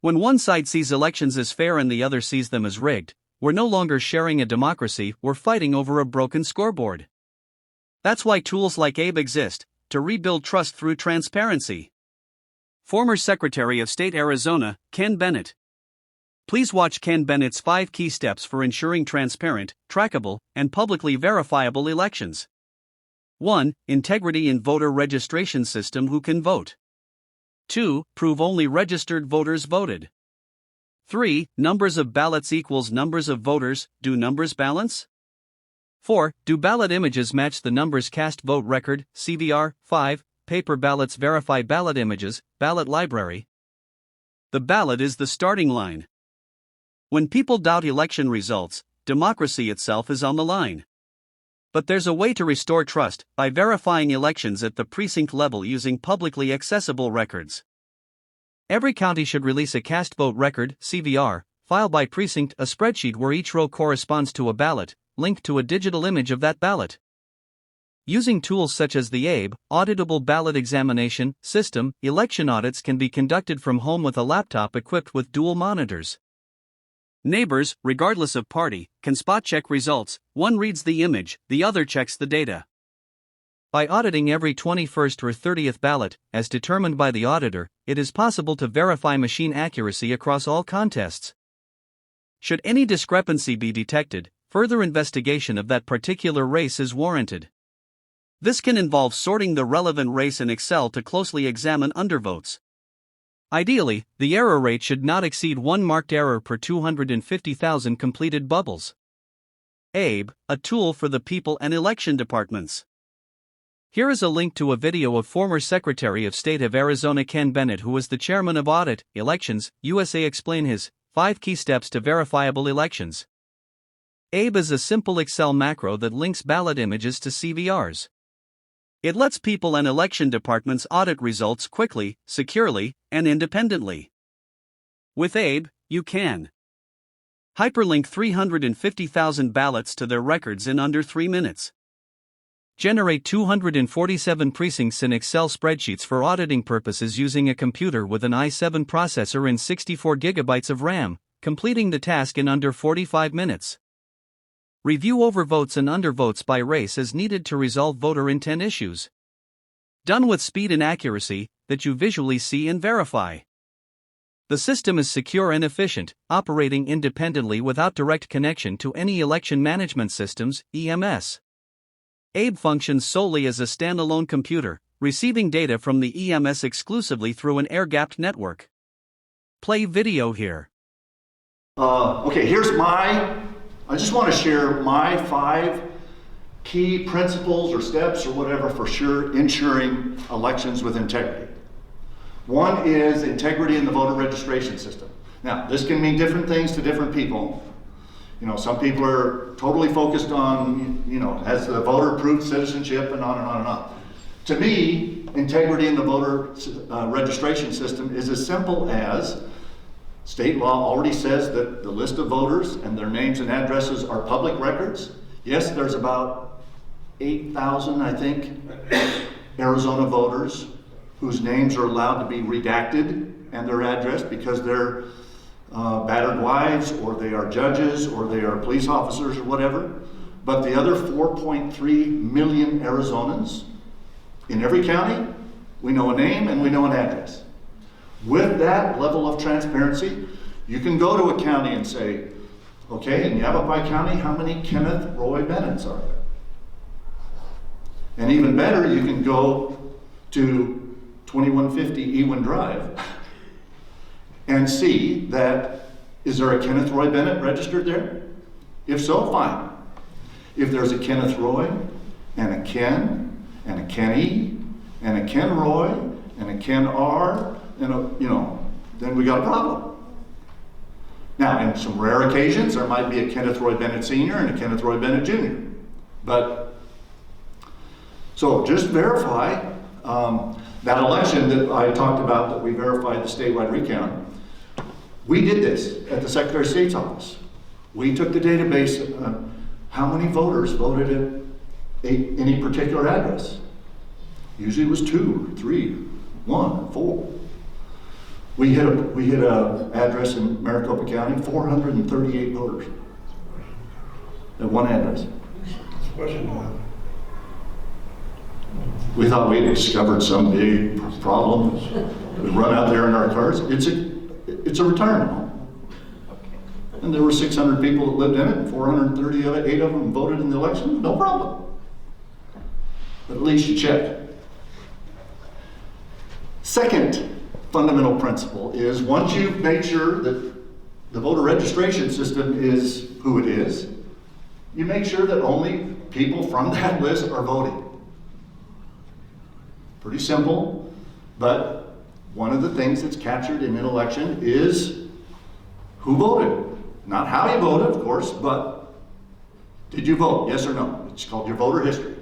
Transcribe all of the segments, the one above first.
When one side sees elections as fair and the other sees them as rigged, we're no longer sharing a democracy, we're fighting over a broken scoreboard. That's why tools like ABE exist, to rebuild trust through transparency. Former Secretary of State Arizona, Ken Bennett. Please watch Ken Bennett's 5 key steps for ensuring transparent, trackable, and publicly verifiable elections. 1. Integrity in voter registration system. Who can vote? 2. Prove only registered voters voted. 3. Numbers of ballots equals numbers of voters. Do numbers balance? 4. Do ballot images match the numbers cast? Vote record, CVR. 5. Paper ballots verify ballot images, ballot library. The ballot is the starting line. When people doubt election results, democracy itself is on the line. But there's a way to restore trust, by verifying elections at the precinct level using publicly accessible records. Every county should release a cast vote record, CVR, file by precinct, a spreadsheet where each row corresponds to a ballot, linked to a digital image of that ballot. Using tools such as the ABE, Auditable Ballot Examination, system, election audits can be conducted from home with a laptop equipped with dual monitors. Neighbors, regardless of party, can spot-check results. One reads the image, the other checks the data. By auditing every 21st or 30th ballot, as determined by the auditor, it is possible to verify machine accuracy across all contests. Should any discrepancy be detected, further investigation of that particular race is warranted. This can involve sorting the relevant race in Excel to closely examine undervotes. Ideally, the error rate should not exceed 1 marked error per 250,000 completed bubbles. ABE, a tool for the people and election departments. Here is a link to a video of former Secretary of State of Arizona Ken Bennett, who was the chairman of Audit, Elections, USA, explain his 5 key steps to verifiable elections. ABE is a simple Excel macro that links ballot images to CVRs. It lets people and election departments audit results quickly, securely, and independently. With ABE, you can hyperlink 350,000 ballots to their records in under 3 minutes. Generate 247 precincts in Excel spreadsheets for auditing purposes using a computer with an i7 processor and 64 GB of RAM, completing the task in under 45 minutes. Review overvotes and undervotes by race as needed to resolve voter intent issues. Done with speed and accuracy that you visually see and verify. The system is secure and efficient, operating independently without direct connection to any election management systems, EMS. ABE functions solely as a standalone computer, receiving data from the EMS exclusively through an air-gapped network. Play video here. I just want to share my 5 key principles or steps or whatever for ensuring elections with integrity. 1 is integrity in the voter registration system. Now, this can mean different things to different people. Some people are totally focused on, has the voter proved citizenship and on and on and on. To me, integrity in the voter registration system is as simple as state law already says that the list of voters and their names and addresses are public records. Yes, there's about 8,000, I think, Arizona voters whose names are allowed to be redacted and their address because they're battered wives or they are judges or they are police officers or whatever. But the other 4.3 million Arizonans in every county, we know a name and we know an address. With that level of transparency, you can go to a county and say, okay, in Yavapai County, how many Kenneth Roy Bennett's are there? And even better, you can go to 2150 Ewing Drive and see that, is there a Kenneth Roy Bennett registered there? If so, fine. If there's a Kenneth Roy and a Ken and a Kenny and a Ken Roy and a Ken R, then we got a problem. Now, in some rare occasions, there might be a Kenneth Roy Bennett Sr. and a Kenneth Roy Bennett Jr. So just verify that election that I talked about that we verified the statewide recount. We did this at the Secretary of State's office. We took the database of how many voters voted at any particular address. Usually it was 2, 3, 1, 4. We hit a address in Maricopa County, 438 voters at one address. We thought we had discovered some big problem. We run out there in our cars. It's a retirement home. And there were 600 people that lived in it, and 438 of them voted in the election. No problem. But at least you check. Second fundamental principle is once you've made sure that the voter registration system is who it is, you make sure that only people from that list are voting. Pretty simple, but one of the things that's captured in an election is who voted. Not how you voted, of course, but did you vote, yes or no? It's called your voter history.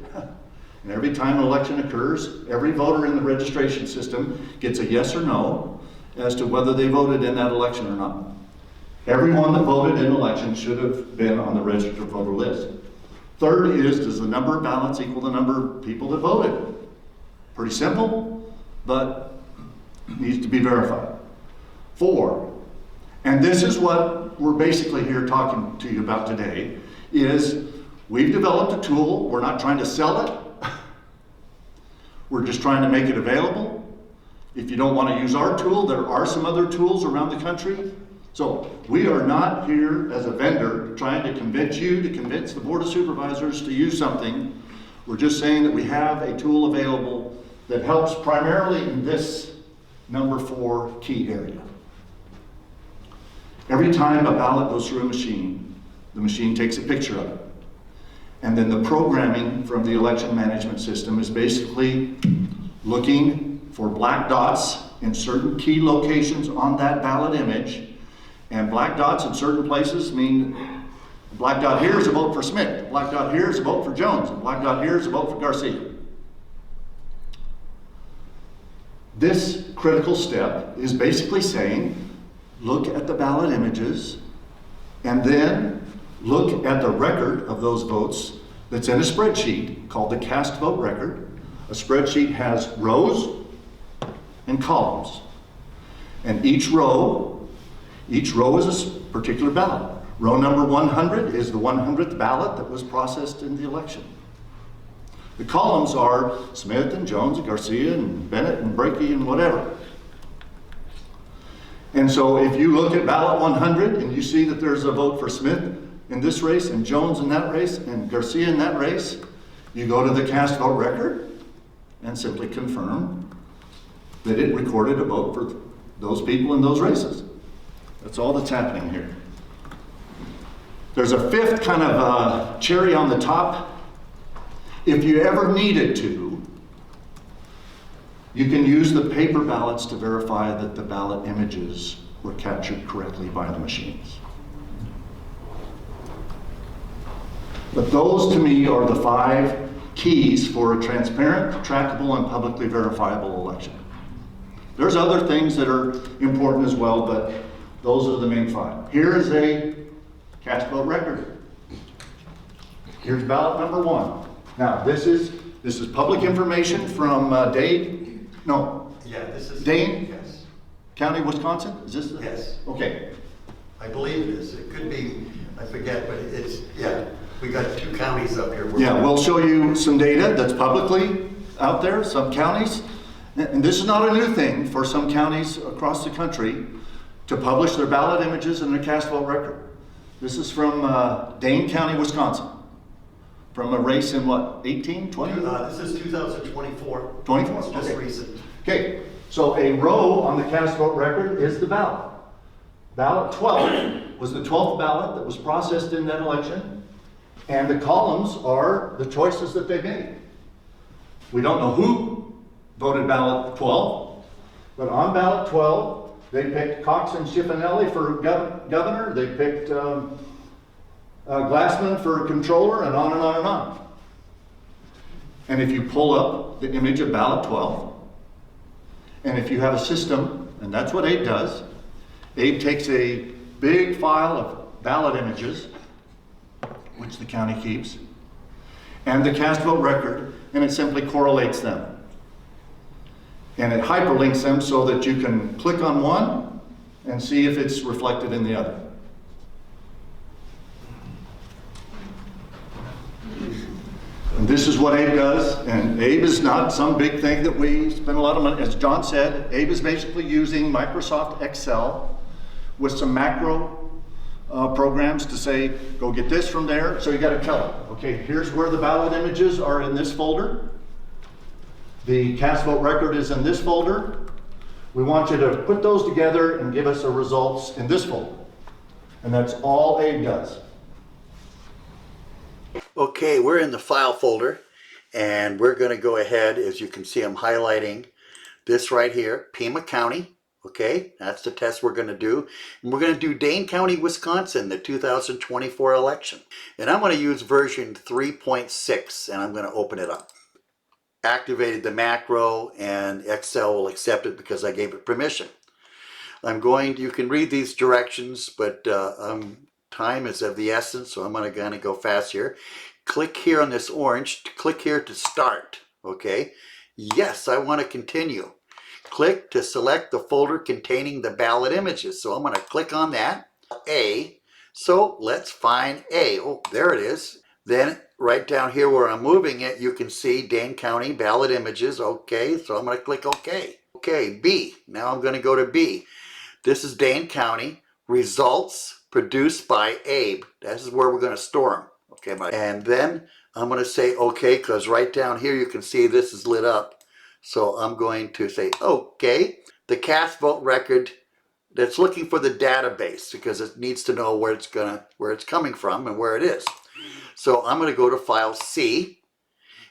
And every time an election occurs, every voter in the registration system gets a yes or no as to whether they voted in that election or not. Everyone that voted in an election should have been on the registered voter list. Third is, does the number of ballots equal the number of people that voted? Pretty simple, but needs to be verified. 4, and this is what we're basically here talking to you about today, is we've developed a tool. We're not trying to sell it. We're just trying to make it available. If you don't want to use our tool, there are some other tools around the country. So we are not here as a vendor trying to convince you, to convince the Board of Supervisors to use something. We're just saying that we have a tool available that helps primarily in this number 4 key area. Every time a ballot goes through a machine, the machine takes a picture of it. And then the programming from the election management system is basically looking for black dots in certain key locations on that ballot image. And black dots in certain places mean a black dot here is a vote for Smith, a black dot here is a vote for Jones, a black dot here is a vote for Garcia. This critical step is basically saying, look at the ballot images and then look at the record of those votes that's in a spreadsheet called the cast vote record. A spreadsheet has rows and columns. And each row is a particular ballot. Row number 100 is the 100th ballot that was processed in the election. The columns are Smith and Jones and Garcia and Bennett and Brakey and whatever. And so if you look at ballot 100 and you see that there's a vote for Smith in this race and Jones in that race and Garcia in that race, you go to the cast vote record and simply confirm that it recorded a vote for those people in those races. That's all that's happening here. There's a fifth kind of cherry on the top. If you ever needed to, you can use the paper ballots to verify that the ballot images were captured correctly by the machines. But those, to me, are the 5 keys for a transparent, trackable, and publicly verifiable election. There's other things that are important as well, but those are the main 5. Here is a cast vote record. Here's ballot number 1. Now, this is public information from Dane Yes. County, Wisconsin? Is this? Yes. Okay. I believe it is. It could be, I forget, but it's, yeah. We got 2 counties up here. Yeah, we'll show you some data that's publicly out there, some counties. And this is not a new thing for some counties across the country to publish their ballot images and their cast vote record. This is from Dane County, Wisconsin. From a race in what, 18, 20? This is 2024. 24? It's just Okay. recent. Okay, so a row on the cast vote record is the ballot. Ballot 12 was the 12th ballot that was processed in that election, and the columns are the choices that they made. We don't know who voted ballot 12, but on ballot 12, they picked Cox and Schiffinelli for governor, they picked Glassman for controller, and on and on and on. And if you pull up the image of ballot 12, and if you have a system, and that's what Abe does, Abe takes a big file of ballot images, which the county keeps, and the cast vote record, and it simply correlates them. And it hyperlinks them so that you can click on one and see if it's reflected in the other. And this is what Abe does, and Abe is not some big thing that we spend a lot of money. As John said, Abe is basically using Microsoft Excel with some macro programs to say, go get this from there. So you got to tell it, okay, here's where the ballot images are in this folder. The cast vote record is in this folder. We want you to put those together and give us the results in this folder. And that's all Abe does. Okay, we're in the file folder, and we're going to go ahead. As you can see, I'm highlighting this right here, Pima County. Okay, that's the test we're going to do. And we're going to do Dane County, Wisconsin, the 2024 election. And I'm going to use version 3.6, and I'm going to open it up. Activated the macro, and Excel will accept it because I gave it permission. You can read these directions, but time is of the essence, so I'm going to go fast here. Click here on this orange, click here to start, okay? Yes, I want to continue. Click to select the folder containing the ballot images. So I'm going to click on that, A. So let's find A. Oh, there it is. Then right down here where I'm moving it, you can see Dane County ballot images. Okay, so I'm going to click OK. Okay, B. Now I'm going to go to B. This is Dane County results produced by Abe. This is where we're going to store them. Okay, and then I'm going to say OK, because right down here you can see this is lit up. So I'm going to say OK. The cast vote record that's looking for the database because it needs to know where it's coming from and where it is. So I'm going to go to file C.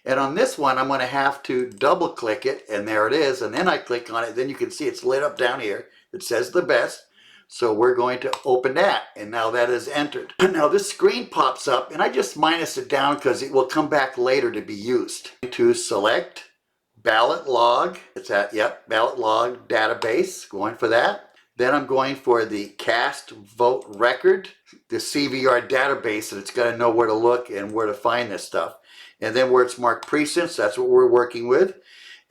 And on this one, I'm going to have to double click it, and there it is. And then I click on it. Then you can see it's lit up down here. It says the best. So we're going to open that, and now that is entered. Now this screen pops up, and I just minus it down because it will come back later to be used. To select ballot log. It's at, yep, ballot log database. Going for that. Then I'm going for the cast vote record, the CVR database, and it's got to know where to look and where to find this stuff. And then where it's marked precincts, that's what we're working with.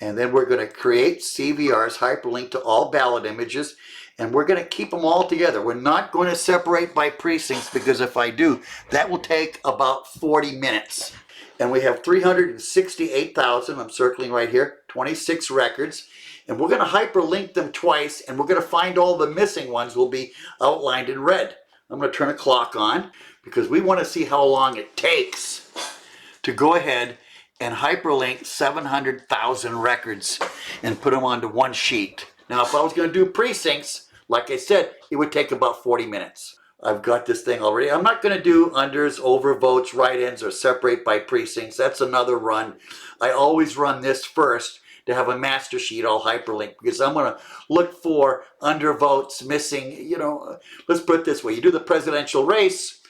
And then we're going to create CVRs, hyperlink to all ballot images, and we're going to keep them all together. We're not going to separate by precincts because if I do, that will take about 40 minutes. And we have 368,000, I'm circling right here, 26 records. And we're going to hyperlink them twice, and we're going to find all the missing ones will be outlined in red. I'm going to turn a clock on because we want to see how long it takes to go ahead and hyperlink 700,000 records and put them onto one sheet. Now, if I was going to do precincts, like I said, it would take about 40 minutes. I've got this thing already. I'm not going to do unders, overvotes, write-ins, or separate by precincts. That's another run. I always run this first to have a master sheet all hyperlinked because I'm going to look for undervotes, missing, let's put it this way. You do the presidential race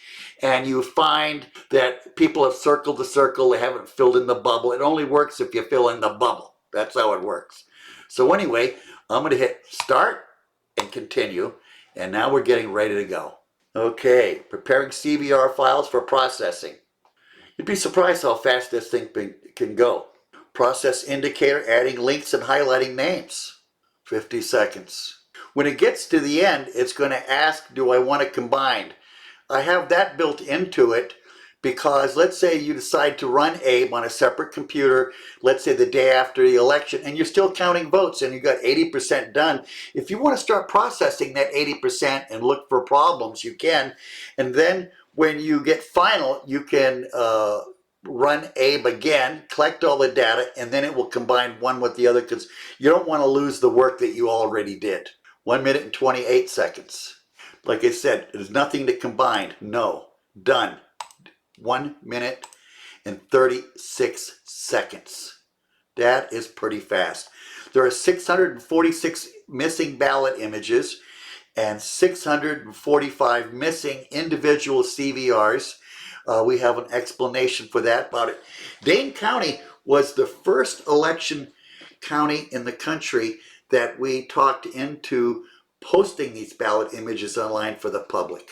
and you find that people have circled the circle, they haven't filled in the bubble. It only works if you fill in the bubble. That's how it works. So anyway, I'm going to hit start and continue, and now we're getting ready to go. Okay, preparing CVR files for processing. You'd be surprised how fast this thing can go. Process indicator, adding links and highlighting names. 50 seconds. When it gets to the end, it's going to ask, do I want to combine? I have that built into it because let's say you decide to run Abe on a separate computer, let's say the day after the election, and you're still counting votes and you got 80% done. If you want to start processing that 80% and look for problems, you can. And then when you get final, you can run Abe again, collect all the data, and then it will combine one with the other because you don't want to lose the work that you already did. 1 minute and 28 seconds. Like I said, there's nothing to combine. No. Done. 1 minute and 36 seconds. That is pretty fast. There are 646 missing ballot images and 645 missing individual CVRs. We have an explanation for that about it. Dane County was the first election county in the country that we talked into posting these ballot images online for the public.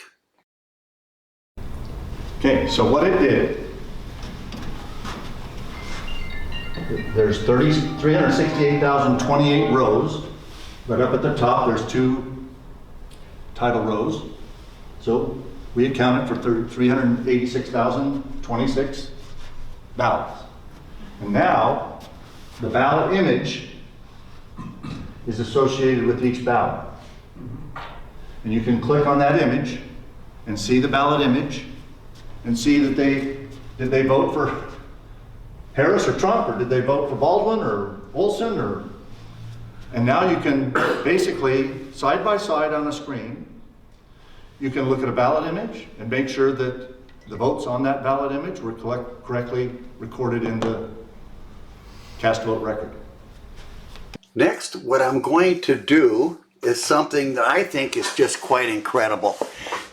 Okay, so what it did, There's 368,028 rows, but up at the top there's 2 title rows. So we accounted for 386,026 ballots. And now the ballot image is associated with each ballot. And you can click on that image and see the ballot image and see that did they vote for Harris or Trump, or did they vote for Baldwin or Olson, and now you can basically side by side on a screen, you can look at a ballot image and make sure that the votes on that ballot image were correctly recorded in the cast vote record. Next, what I'm going to do is something that I think is just quite incredible.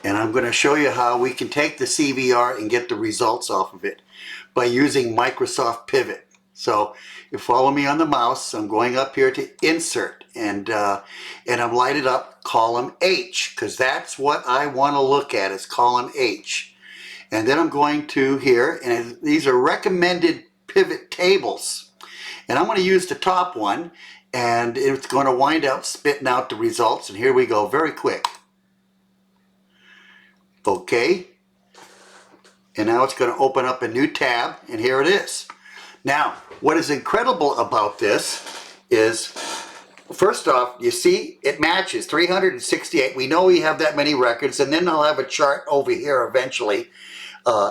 And I'm going to show you how we can take the CVR and get the results off of it by using Microsoft Pivot. So you follow me on the mouse. I'm going up here to Insert, and I'm lighted up column H, because that's what I want to look at, is column H. And then I'm going to here, and these are recommended pivot tables. And I'm going to use the top one, and it's going to wind up spitting out the results. And here we go, very quick. Okay. And now it's going to open up a new tab, and here it is. Now, what is incredible about this is, first off, you see it matches 368. We know we have that many records, and then I'll have a chart over here eventually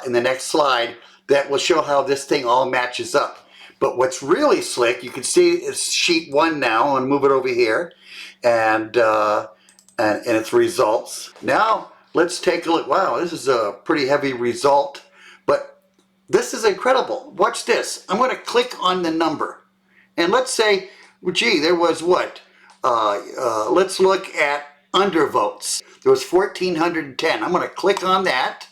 in the next slide that will show how this thing all matches up. But what's really slick, you can see is sheet 1 now. I'm going to move it over here, and its results. Now let's take a look. Wow, this is a pretty heavy result, but this is incredible. Watch this. I'm going to click on the number, and let's say, well, gee, there was what? Let's look at undervotes. There was 1,410. I'm going to click on that.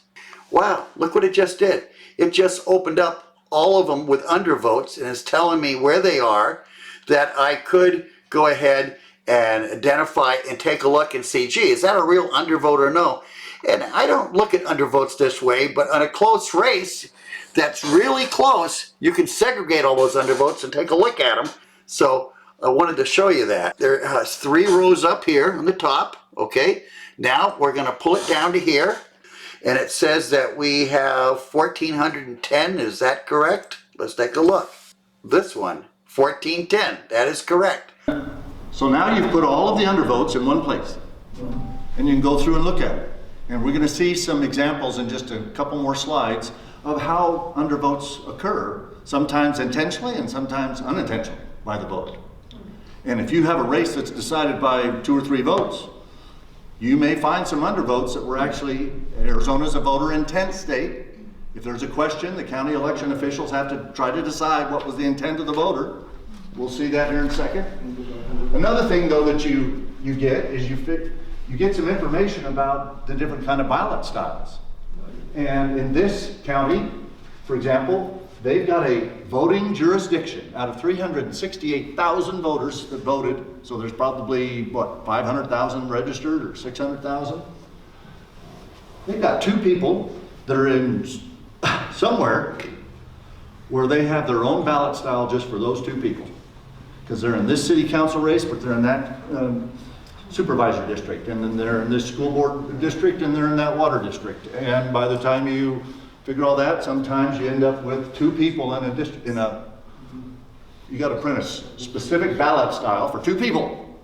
Wow, look what it just did. It just opened up all of them with undervotes, and is telling me where they are, that I could go ahead and identify and take a look and see, gee, is that a real undervote or no? And I don't look at undervotes this way, but on a close race that's really close, you can segregate all those undervotes and take a look at them. So I wanted to show you that. There are 3 rows up here on the top, okay? Now we're going to pull it down to here. And it says that we have 1,410, is that correct? Let's take a look. This one, 1,410, that is correct. So now you've put all of the undervotes in one place, and you can go through and look at it. And we're going to see some examples in just a couple more slides of how undervotes occur, sometimes intentionally and sometimes unintentionally by the vote. And if you have a race that's decided by 2 or 3 votes, you may find some undervotes that were actually, Arizona's a voter intent state. If there's a question, the county election officials have to try to decide what was the intent of the voter. We'll see that here in a second. Another thing though that you get is you get some information about the different kind of ballot styles. And in this county, for example, they've got a voting jurisdiction out of 368,000 voters that voted. So there's probably, what, 500,000 registered or 600,000? They've got 2 people that are in somewhere where they have their own ballot style just for those 2 people. Because they're in this city council race, but they're in that supervisor district, and then they're in this school board district, and they're in that water district. And by the time you figure all that, sometimes you end up with 2 people in a district, you got to print a specific ballot style for 2 people.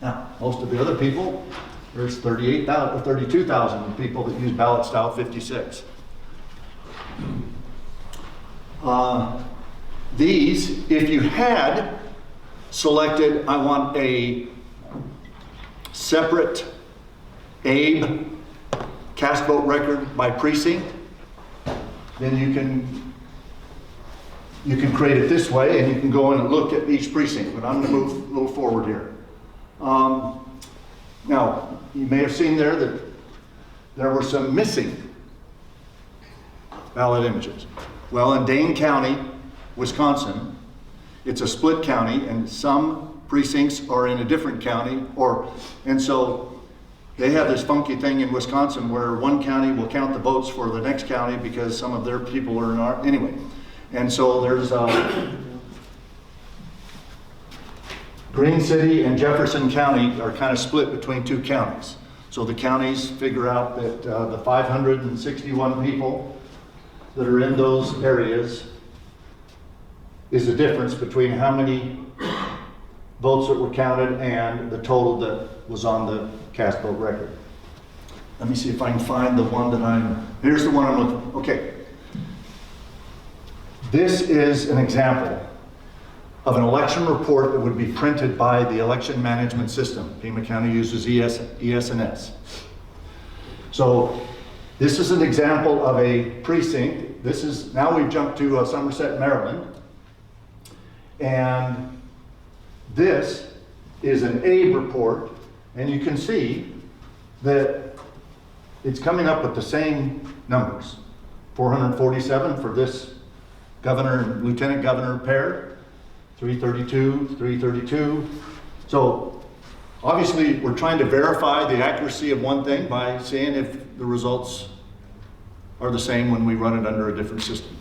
Now, most of the other people, there's 38,000 or 32,000 people that use ballot style 56. These, if you had selected, I want a separate ABE cast vote record by precinct, then you can create it this way, and you can go in and look at each precinct. But I'm going to move forward here. Now, you may have seen there that there were some missing ballot images. Well, in Dane County, Wisconsin, it's a split county, and some precincts are in a different county, and so they have this funky thing in Wisconsin where one county will count the votes for the next county because some of their people are in our, anyway. And so there's Green City and Jefferson County are kind of split between two counties. So the counties figure out that the 561 people that are in those areas is the difference between how many votes that were counted and the total that was on the cast vote record. Let me see if I can find the one that here's the one I'm looking for. Okay. This is an example of an election report that would be printed by the election management system. Pima County uses ES&S. So this is an example of a precinct. Now we've jumped to Somerset, Maryland. And this is an ABE report, and you can see that it's coming up with the same numbers. 447 for this governor and lieutenant governor pair, 332, 332. So obviously we're trying to verify the accuracy of one thing by seeing if the results are the same when we run it under a different system.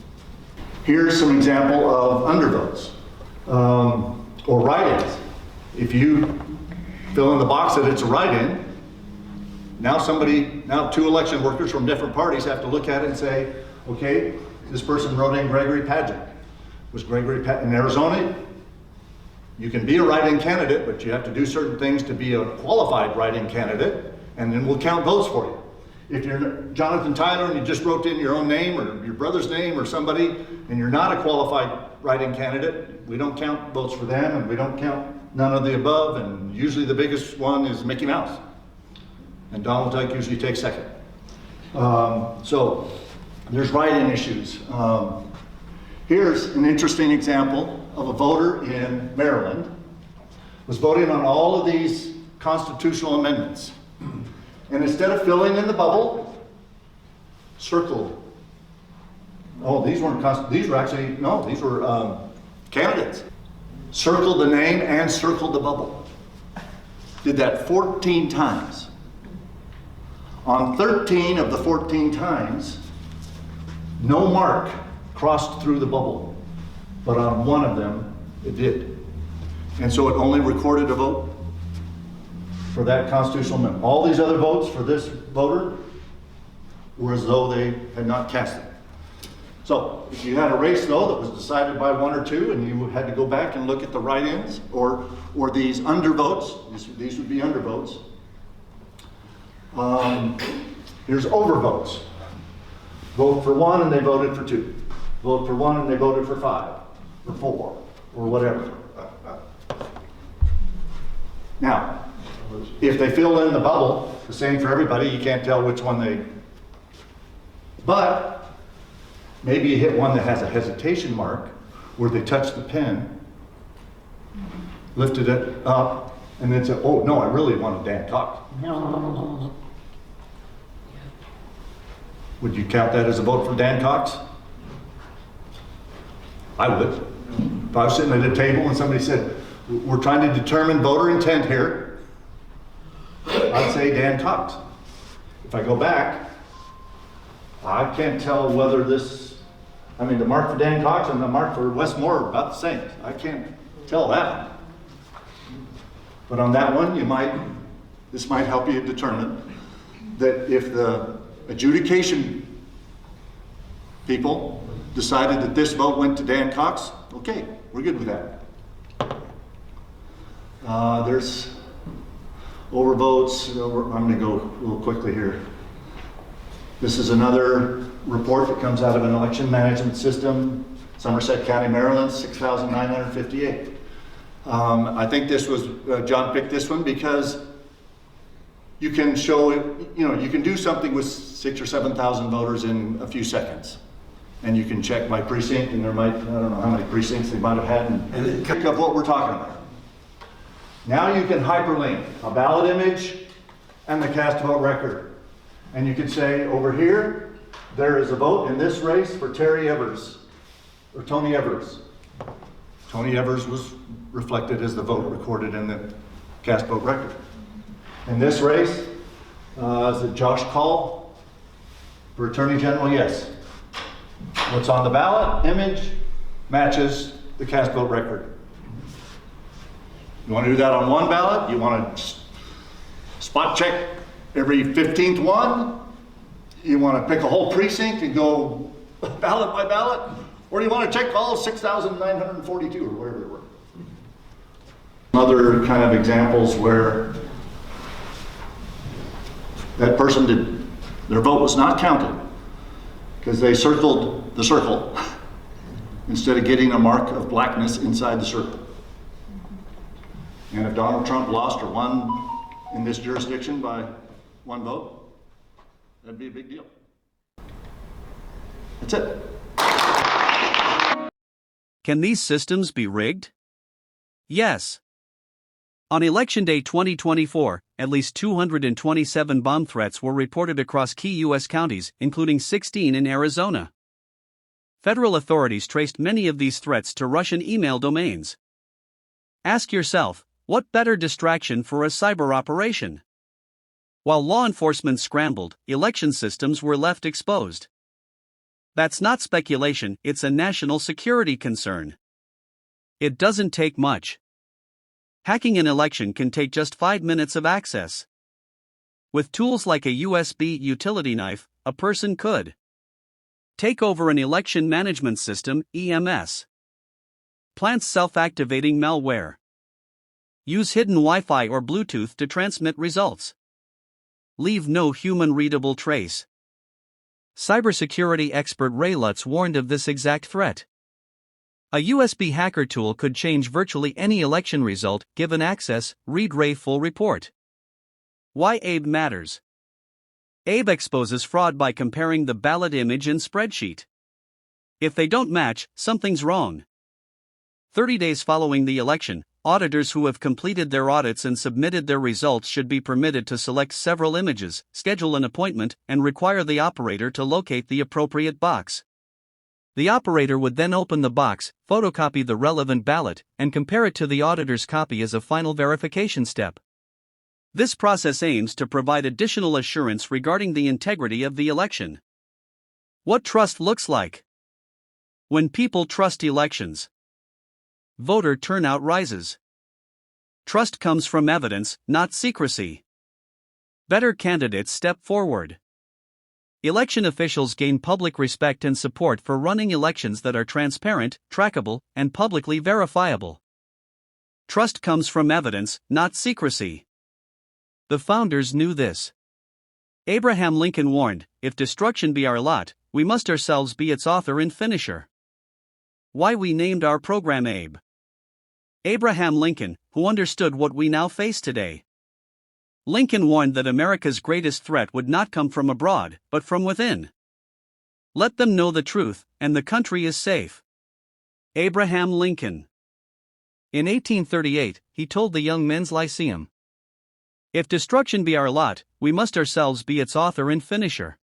Here's some example of undervotes or write-ins. If you fill in the box that it's a write-in, now two election workers from different parties have to look at it and say, okay, this person wrote in Gregory Padgett. Was Gregory Padgett in Arizona? You can be a write-in candidate, but you have to do certain things to be a qualified write-in candidate, and then we'll count votes for you. If you're Jonathan Tyler and you just wrote in your own name or your brother's name or somebody, and you're not a qualified write-in candidate, we don't count votes for them, and we don't count none of the above, and usually the biggest one is Mickey Mouse. And Donald Duck usually takes second. So there's write-in issues. Here's an interesting example of a voter in Maryland was voting on all of these constitutional amendments. And instead of filling in the bubble, circled. Oh, these were candidates. Circled the name and circled the bubble. Did that 14 times. On 13 of the 14 times, no mark crossed through the bubble, but on one of them, it did. And so it only recorded a vote for that constitutional amendment. All these other votes for this voter were as though they had not cast it. So if you had a race, though, that was decided by one or two, and you had to go back and look at the write-ins or these undervotes, these would be undervotes. Here's overvotes. Vote for one and they voted for two. Vote for one and they voted for 5 or 4 or whatever. Now, if they fill in the bubble, the same for everybody, you can't tell which one they... But maybe you hit one that has a hesitation mark where they touched the pen, lifted it up, and then said, oh no, I really wanted Dan Cox. Would you count that as a vote for Dan Cox? I would. If I was sitting at a table and somebody said, we're trying to determine voter intent here, I'd say Dan Cox. If I go back, I can't tell whether the mark for Dan Cox and the mark for Wes Moore are about the same. I can't tell that. But on that one, this might help you determine that if the adjudication people decided that this vote went to Dan Cox, okay, we're good with that. There's overvotes. I'm going to go a little quickly here. This is another report that comes out of an election management system, Somerset County, Maryland, 6,958. I think this was, John picked this one because you can show it, you can do something with 6,000 or 7,000 voters in a few seconds. And you can check by precinct, and I don't know how many precincts they might have had, and pick up what we're talking about. Now you can hyperlink a ballot image and the cast vote record. And you can say, over here, there is a vote in this race for Terry Evers, or Tony Evers. Tony Evers was reflected as the vote recorded in the cast vote record. In this race, is it Josh Call for Attorney General? Yes. What's on the ballot image matches the cast vote record. You want to do that on one ballot? You want to spot check every 15th one? You want to pick a whole precinct and go ballot by ballot? Or do you want to check all 6,942 or whatever it were? Other kind of examples where that person their vote was not counted because they circled the circle instead of getting a mark of blackness inside the circle. And if Donald Trump lost or won in this jurisdiction by one vote, that'd be a big deal. That's it. Can these systems be rigged? Yes. On Election Day 2024, at least 227 bomb threats were reported across key U.S. counties, including 16 in Arizona. Federal authorities traced many of these threats to Russian email domains. Ask yourself, what better distraction for a cyber operation? While law enforcement scrambled, election systems were left exposed. That's not speculation, it's a national security concern. It doesn't take much. Hacking an election can take just 5 minutes of access. With tools like a USB utility knife, a person could take over an election management system, EMS. Plant self-activating malware. Use hidden Wi-Fi or Bluetooth to transmit results. Leave no human-readable trace. Cybersecurity expert Ray Lutz warned of this exact threat. A USB hacker tool could change virtually any election result given access. Read Ray full report. Why ABE matters. ABE exposes fraud by comparing the ballot image and spreadsheet. If they don't match, something's wrong. 30 days following the election, auditors who have completed their audits and submitted their results should be permitted to select several images, schedule an appointment, and require the operator to locate the appropriate box. The operator would then open the box, photocopy the relevant ballot, and compare it to the auditor's copy as a final verification step. This process aims to provide additional assurance regarding the integrity of the election. What trust looks like. When people trust elections, voter turnout rises. Trust comes from evidence, not secrecy. Better candidates step forward. Election officials gain public respect and support for running elections that are transparent, trackable, and publicly verifiable. Trust comes from evidence, not secrecy. The founders knew this. Abraham Lincoln warned, "If destruction be our lot, we must ourselves be its author and finisher." Why we named our program ABE. Abraham Lincoln, who understood what we now face today. Lincoln warned that America's greatest threat would not come from abroad, but from within. Let them know the truth, and the country is safe. Abraham Lincoln. In 1838, he told the Young Men's Lyceum, "If destruction be our lot, we must ourselves be its author and finisher."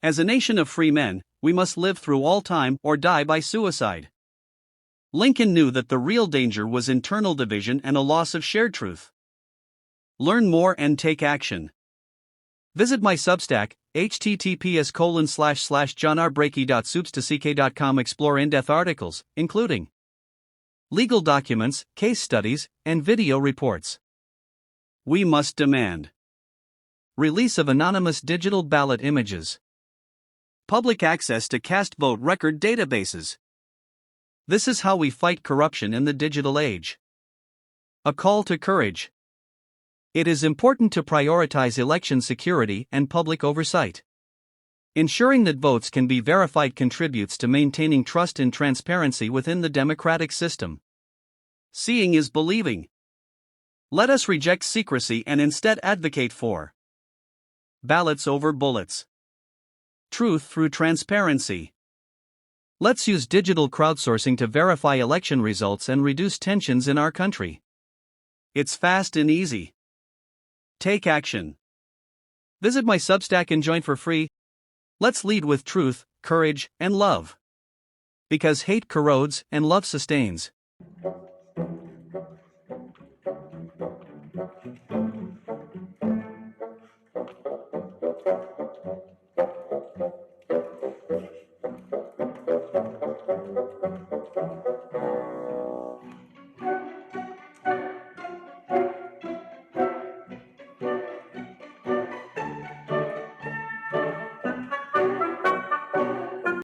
As a nation of free men, we must live through all time or die by suicide. Lincoln knew that the real danger was internal division and a loss of shared truth. Learn more and take action. Visit my Substack, https://johnrbrakey.substack.com. Explore in-depth articles, including legal documents, case studies, and video reports. We must demand release of anonymous digital ballot images. Public access to cast vote record databases. This is how we fight corruption in the digital age. A call to courage. It is important to prioritize election security and public oversight. Ensuring that votes can be verified contributes to maintaining trust and transparency within the democratic system. Seeing is believing. Let us reject secrecy and instead advocate for ballots over bullets. Truth through transparency. Let's use digital crowdsourcing to verify election results and reduce tensions in our country. It's fast and easy. Take action. Visit my Substack and join for free. Let's lead with truth, courage, and love. Because hate corrodes and love sustains.